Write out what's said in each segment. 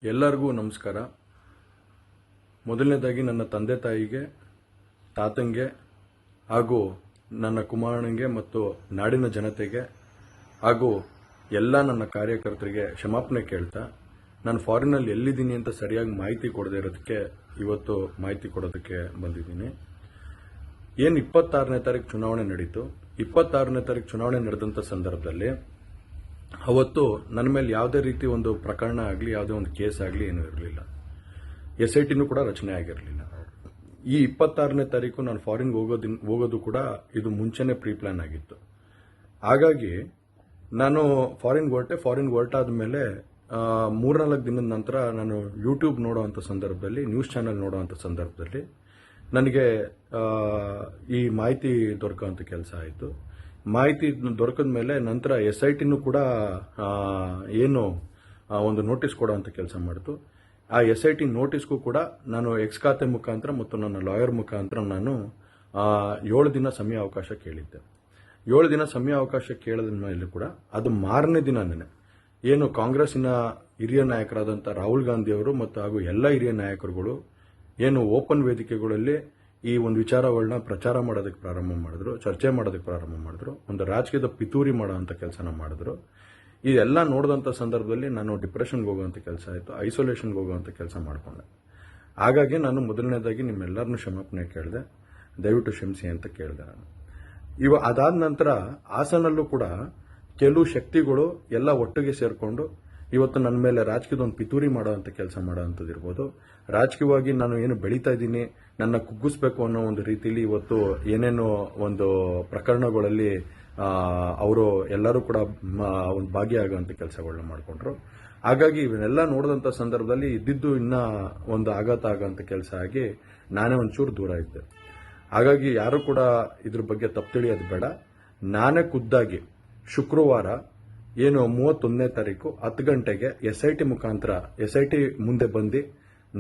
ಎಲ್ಲರಿಗೂ ನಮಸ್ಕಾರ. ಮೊದಲನೇದಾಗಿ ನನ್ನ ತಂದೆ ತಾಯಿಗೆ, ತಾತಂಗೆ ಹಾಗೂ ನನ್ನ ಕುಮಾರನಿಗೆ ಮತ್ತು ನಾಡಿನ ಜನತೆಗೆ ಹಾಗೂ ಎಲ್ಲ ನನ್ನ ಕಾರ್ಯಕರ್ತರಿಗೆ ಕ್ಷಮಾಪಣೆ ಕೇಳ್ತಾ, ನಾನು ಫಾರಿನಲ್ಲಿ ಎಲ್ಲಿದ್ದೀನಿ ಅಂತ ಸರಿಯಾಗಿ ಮಾಹಿತಿ ಕೊಡದೇ ಇರೋದಕ್ಕೆ ಇವತ್ತು ಮಾಹಿತಿ ಕೊಡೋದಕ್ಕೆ ಬಂದಿದ್ದೀನಿ. ಏನು 26ನೇ ತಾರೀಕು ಚುನಾವಣೆ ನಡೀತು. 26ನೇ ತಾರೀಕು ಚುನಾವಣೆ ನಡೆದಂಥ ಸಂದರ್ಭದಲ್ಲಿ ಅವತ್ತು ನನ್ನ ಮೇಲೆ ಯಾವುದೇ ರೀತಿ ಒಂದು ಪ್ರಕರಣ ಆಗಲಿ, ಯಾವುದೇ ಒಂದು ಕೇಸ್ ಆಗಲಿ ಏನೂ ಇರಲಿಲ್ಲ. SITನೂ ಕೂಡ ರಚನೆ ಆಗಿರಲಿಲ್ಲ. ಈ 26ನೇ ತಾರೀಕು ನಾನು ಫಾರಿನ್ ಹೋಗೋದು ಕೂಡ ಇದು ಮುಂಚೆನೇ ಪ್ರೀ ಪ್ಲಾನ್ ಆಗಿತ್ತು. ಹಾಗಾಗಿ ನಾನು ಫಾರಿನ್ ಹೊರಟಾದ ಮೇಲೆ 3-4 ದಿನದ ನಂತರ ನಾನು ಯೂಟ್ಯೂಬ್ ನೋಡುವಂಥ ಸಂದರ್ಭದಲ್ಲಿ, ನ್ಯೂಸ್ ಚಾನೆಲ್ ನೋಡುವಂಥ ಸಂದರ್ಭದಲ್ಲಿ ನನಗೆ ಈ ಮಾಹಿತಿ ದೊರಕುವಂಥ ಕೆಲಸ ಆಯಿತು. ಮಾಹಿತಿ ದೊರಕಿದ ಮೇಲೆ ನಂತರ SITನೂ ಕೂಡ ಏನು ಒಂದು ನೋಟಿಸ್ ಕೊಡುವಂಥ ಕೆಲಸ ಮಾಡಿತು. ಆ SIT ನೋಟಿಸ್ಗೂ ಕೂಡ ನಾನು ಎಕ್ಸ್ ಖಾತೆ ಮುಖಾಂತರ ಮತ್ತು ನನ್ನ ಲಾಯರ್ ಮುಖಾಂತರ ನಾನು 7 ದಿನ ಸಮಯ ಅವಕಾಶ ಕೇಳಿದ್ದೆ. 7 ದಿನ ಸಮಯ ಅವಕಾಶ ಕೇಳಿದ ಮೇಲೆ ಕೂಡ ಅದು ಮಾರನೇ ದಿನನೇ ಏನು ಕಾಂಗ್ರೆಸ್ಸಿನ ಹಿರಿಯ ನಾಯಕರಾದಂಥ ರಾಹುಲ್ ಗಾಂಧಿ ಅವರು ಮತ್ತು ಹಾಗೂ ಎಲ್ಲ ಹಿರಿಯ ನಾಯಕರುಗಳು ಏನು ಓಪನ್ ವೇದಿಕೆಗಳಲ್ಲಿ ಈ ಒಂದು ವಿಚಾರಗಳನ್ನ ಪ್ರಚಾರ ಮಾಡೋದಕ್ಕೆ ಪ್ರಾರಂಭ ಮಾಡಿದ್ರು, ಚರ್ಚೆ ಮಾಡೋದಕ್ಕೆ ಪ್ರಾರಂಭ ಮಾಡಿದ್ರು, ಒಂದು ರಾಜಕೀಯದ ಪಿತೂರಿ ಮಾಡೋವಂಥ ಕೆಲಸನ ಮಾಡಿದ್ರು. ಇದೆಲ್ಲ ನೋಡಿದಂಥ ಸಂದರ್ಭದಲ್ಲಿ ನಾನು ಡಿಪ್ರೆಷನ್ಗೆ ಹೋಗುವಂಥ ಕೆಲಸ ಆಯಿತು, ಐಸೋಲೇಷನ್ಗೆ ಹೋಗುವಂಥ ಕೆಲಸ ಮಾಡಿಕೊಂಡೆ. ಹಾಗಾಗಿ ನಾನು ಮೊದಲನೇದಾಗಿ ನಿಮ್ಮೆಲ್ಲರನ್ನೂ ಕ್ಷಮಾಪಣೆ ಕೇಳಿದೆ, ದಯವಿಟ್ಟು ಕ್ಷಮಿಸಿ ಅಂತ ಕೇಳಿದೆ ನಾನು. ಅದಾದ ನಂತರ ಹಾಸನಲ್ಲೂ ಕೂಡ ಕೆಲವು ಶಕ್ತಿಗಳು ಎಲ್ಲ ಒಟ್ಟಿಗೆ ಸೇರಿಕೊಂಡು ಇವತ್ತು ನನ್ನ ಮೇಲೆ ರಾಜಕೀಯದ ಒಂದು ಪಿತೂರಿ ಮಾಡುವಂಥ ಕೆಲಸ ಮಾಡೋವಂಥದ್ದು ಇರ್ಬೋದು. ರಾಜಕೀಯವಾಗಿ ನಾನು ಏನು ಬೆಳೀತಾ ಇದ್ದೀನಿ, ನನ್ನ ಕುಗ್ಗಿಸ್ಬೇಕು ಅನ್ನೋ ಒಂದು ರೀತಿಯಲ್ಲಿ ಇವತ್ತು ಏನೇನೋ ಒಂದು ಪ್ರಕರಣಗಳಲ್ಲಿ ಅವರು ಎಲ್ಲರೂ ಕೂಡ ಒಂದು ಭಾಗಿಯಾಗುವಂಥ ಕೆಲಸಗಳನ್ನ ಮಾಡಿಕೊಂಡ್ರು. ಹಾಗಾಗಿ ಇವನ್ನೆಲ್ಲ ನೋಡಿದಂಥ ಸಂದರ್ಭದಲ್ಲಿ ಇದ್ದಿದ್ದು ಇನ್ನೂ ಒಂದು ಆಘಾತ ಆಗೋಂಥ ಕೆಲಸ ಆಗಿ ನಾನೇ ಒಂಚೂರು ದೂರ ಇದ್ದೆ. ಹಾಗಾಗಿ ಯಾರು ಕೂಡ ಇದ್ರ ಬಗ್ಗೆ ತಪ್ಪು ತಿಳಿಯೋದು ಬೇಡ. ನಾನೇ ಖುದ್ದಾಗಿ ಶುಕ್ರವಾರ ಏನು 31ನೇ ತಾರೀಕು 10 ಗಂಟೆಗೆ SIT ಮುಖಾಂತರ SIT ಮುಂದೆ ಬಂದು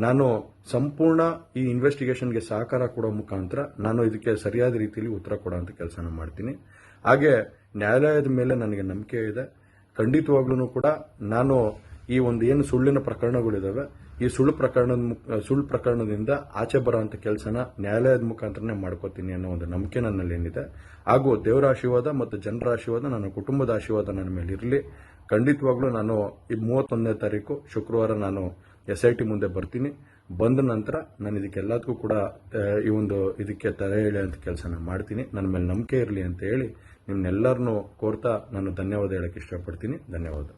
ನಾನು ಸಂಪೂರ್ಣ ಈ ಇನ್ವೆಸ್ಟಿಗೇಷನ್ಗೆ ಸಹಕಾರ ಕೊಡೋ ಮುಖಾಂತರ ನಾನು ಇದಕ್ಕೆ ಸರಿಯಾದ ರೀತಿಯಲ್ಲಿ ಉತ್ತರ ಕೊಡೋಂಥ ಕೆಲಸನ ಮಾಡ್ತೀನಿ. ಹಾಗೆ ನ್ಯಾಯಾಲಯದ ಮೇಲೆ ನನಗೆ ನಂಬಿಕೆ ಇದೆ. ಖಂಡಿತವಾಗ್ಲೂ ಕೂಡ ನಾನು ಈ ಒಂದು ಏನು ಸುಳ್ಳಿನ ಪ್ರಕರಣಗಳಿದಾವೆ, ಈ ಸುಳ್ಳು ಪ್ರಕರಣದಿಂದ ಆಚೆ ಬರೋಂಥ ಕೆಲಸನ ನ್ಯಾಯಾಲಯದ ಮುಖಾಂತರನೇ ಮಾಡ್ಕೋತೀನಿ ಅನ್ನೋ ಒಂದು ನಂಬಿಕೆ ನನ್ನಲ್ಲಿ ಏನಿದೆ. ಹಾಗೂ ದೇವರ ಆಶೀರ್ವಾದ ಮತ್ತು ಜನರ ಆಶೀರ್ವಾದ, ನನ್ನ ಕುಟುಂಬದ ಆಶೀರ್ವಾದ ನನ್ನ ಮೇಲೆ ಇರಲಿ. ಖಂಡಿತವಾಗ್ಲೂ ನಾನು ಈ 31ನೇ ತಾರೀಕು ಶುಕ್ರವಾರ ನಾನು SIT ಮುಂದೆ ಬರ್ತೀನಿ. ಬಂದ ನಂತರ ನಾನು ಇದಕ್ಕೆಲ್ಲದಕ್ಕೂ ಕೂಡ ಇದಕ್ಕೆ ತಲೆ ಎಳೆಯುವಂಥ ಕೆಲಸನ ಮಾಡ್ತೀನಿ. ನನ್ನ ಮೇಲೆ ನಂಬಿಕೆ ಇರಲಿ ಅಂತ ಹೇಳಿ ನಿಮ್ನೆಲ್ಲರನ್ನೂ ಕೋರ್ತಾ ನಾನು ಧನ್ಯವಾದ ಹೇಳಕ್ಕೆ ಇಷ್ಟಪಡ್ತೀನಿ. ಧನ್ಯವಾದ.